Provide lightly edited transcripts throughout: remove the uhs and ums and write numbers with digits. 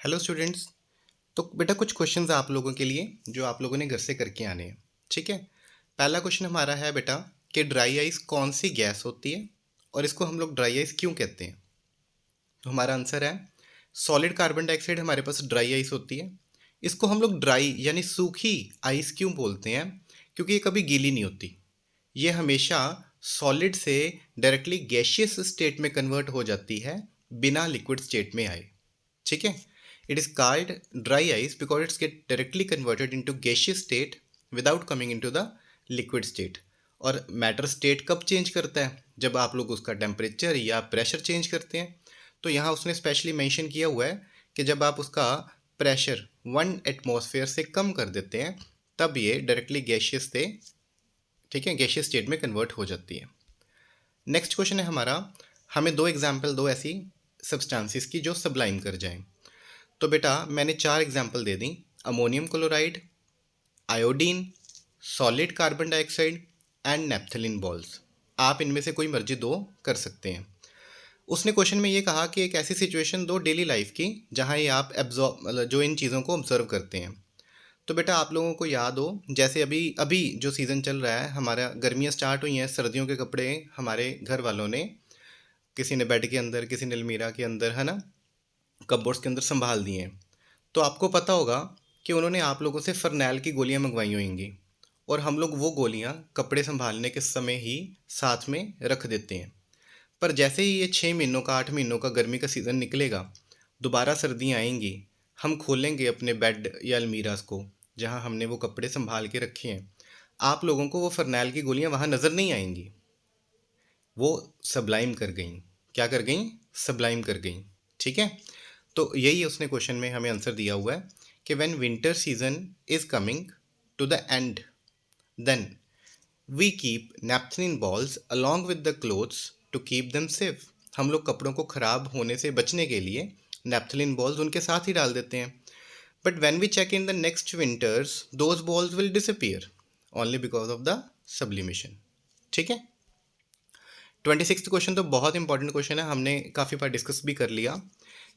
Hello students. तो बेटा कुछ क्वेश्चंस आप लोगों के लिए जो आप लोगों ने घर से करके आने हैं। ठीक है। पहला क्वेश्चन हमारा है बेटा कि ड्राई आइस कौन सी गैस होती है और इसको हम लोग ड्राई आइस क्यों कहते हैं। तो हमारा आंसर है सॉलिड कार्बन डाइऑक्साइड हमारे पास ड्राई आइस होती है। इसको हम लोग ड्राई यानी सूखी आइस क्यों बोलते हैं, क्योंकि ये कभी गीली नहीं होती। ये हमेशा सॉलिड से डायरेक्टली गैशियस स्टेट में कन्वर्ट हो जाती है बिना लिक्विड स्टेट में आए। ठीक है। It is called dry ice because it's get directly converted into gaseous state without coming into the liquid state. और मैटर स्टेट कब चेंज करता है, जब आप लोग उसका टेम्परेचर या प्रेशर चेंज करते हैं। तो यहाँ उसने स्पेशली मेंशन किया हुआ है कि जब आप उसका प्रेशर 1 एटमॉस्फेयर से कम कर देते हैं तब ये डायरेक्टली गैशियस से, ठीक है, गैशियस स्टेट में कन्वर्ट हो जाती है। नेक्स्ट क्वेश्चन है हमारा, हमें दो एग्जाम्पल दो ऐसी सब्सटेंसेस की जो सबलाइम कर जाएं। तो बेटा मैंने 4 example they the, ammonium chloride, iodine, solid carbon dioxide and naphthalene balls. आप इनमें से कोई मर्जी दो कर सकते हैं। उसने क्वेश्चन में ये कहा कि एक ऐसी सिचुएशन दो डेली लाइफ की जहाँ ये आप एब्जॉर्ब मतलब जो इन चीज़ों को ऑब्जर्व करते हैं। तो बेटा आप लोगों को याद हो, जैसे अभी अभी जो सीज़न चल रहा है, हमारा गर्मियाँ स्टार्ट हुई हैं, सर्दियों के कपड़े हमारे घर वालों ने, किसी ने बेड के अंदर, किसी ने अलमीरा के अंदर, है ना, कपबोर्ड्स के अंदर संभाल दिए हैं। तो आपको पता होगा कि उन्होंने आप लोगों से फरनैल की गोलियां मंगवाई होंगी और हम लोग वो गोलियां कपड़े संभालने के समय ही साथ में रख देते हैं। पर जैसे ही ये 6 महीनों का 8 महीनों का गर्मी का सीज़न निकलेगा, दोबारा सर्दियाँ आएंगी, हम खोलेंगे अपने बेड या अलमीराज को जहाँ हमने वो कपड़े संभाल के रखे हैं, आप लोगों को वो फरनैल की गोलियां वहाँ नज़र नहीं आएंगी, वो सबलाइम कर गई। क्या कर गई? सबलाइम कर गई। ठीक है। तो यही उसने क्वेश्चन में हमें आंसर दिया हुआ है कि when winter season is coming to the end then we keep naphthalene balls along with the clothes to keep them safe. हम लोग कपड़ों को ख़राब होने से बचने के लिए नैप्थलिन बॉल्स उनके साथ ही डाल देते हैं। But when we check in the next winters those balls will disappear only because of the sublimation. ठीक है। 26th क्वेश्चन तो बहुत इंपॉर्टेंट क्वेश्चन है, हमने काफ़ी बार डिस्कस भी कर लिया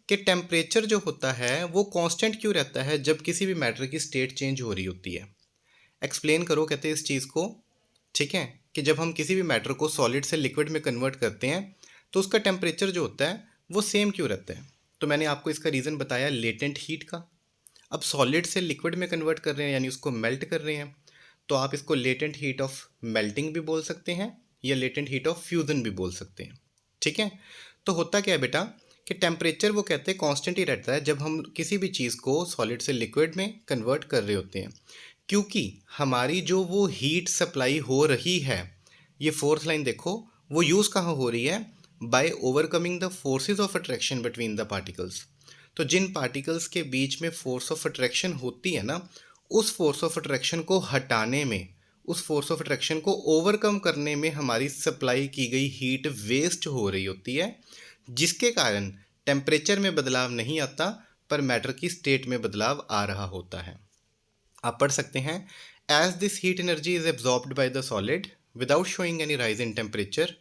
कि टेम्परेचर जो होता है वो कांस्टेंट क्यों रहता है जब किसी भी मैटर की स्टेट चेंज हो रही होती है। एक्सप्लेन करो कहते हैं इस चीज़ को। ठीक है। कि जब हम किसी भी मैटर को सॉलिड से लिक्विड में कन्वर्ट करते हैं तो उसका टेम्परेचर जो होता है वो सेम क्यों रहता है। तो मैंने आपको इसका रीज़न बताया लेटेंट हीट का। अब सॉलिड से लिक्विड में कन्वर्ट कर रहे हैं यानी उसको मेल्ट कर रहे हैं, तो आप इसको लेटेंट हीट ऑफ मेल्टिंग भी बोल सकते हैं या लेटेंट हीट ऑफ फ्यूजन भी बोल सकते हैं। ठीक है। तो होता क्या है बेटा कि टेम्परेचर वो कहते हैं कांस्टेंट ही रहता है जब हम किसी भी चीज़ को सॉलिड से लिक्विड में कन्वर्ट कर रहे होते हैं, क्योंकि हमारी जो वो हीट सप्लाई हो रही है, ये फोर्थ लाइन देखो, वो यूज़ कहाँ हो रही है? By overcoming the forces of attraction between the particles. तो जिन पार्टिकल्स के बीच में फोर्स ऑफ अट्रैक्शन होती है ना, उस फोर्स ऑफ अट्रैक्शन को हटाने में, उस फोर्स ऑफ अट्रैक्शन को ओवरकम करने में हमारी सप्लाई की गई हीट वेस्ट हो रही होती है, जिसके कारण टेम्परेचर में बदलाव नहीं आता पर मैटर की स्टेट में बदलाव आ रहा होता है। आप पढ़ सकते हैं, as this heat energy is absorbed by the solid without showing any rise in temperature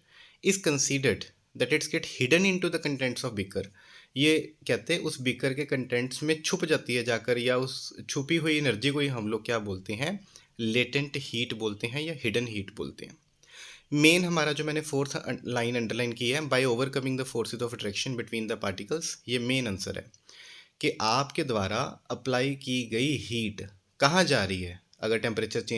is considered that it's get hidden into the contents of beaker. ये कहते हैं उस बीकर के कंटेंट्स में छुप जाती है जाकर, या उस छुपी हुई एनर्जी को ही हम लोग क्या बोलते हैं? लेटेंट हीट बोलते हैं या हिडन हीट बोलते हैं। मेन हमारा जो मैंने फोर्थ लाइन अंडरलाइन की है, by overcoming the forces of attraction between the particles, ये मेन आंसर है कि आपके द्वारा अप्लाई की गई हीट कहाँ जा रही है अगर टेम्परेचर चेंज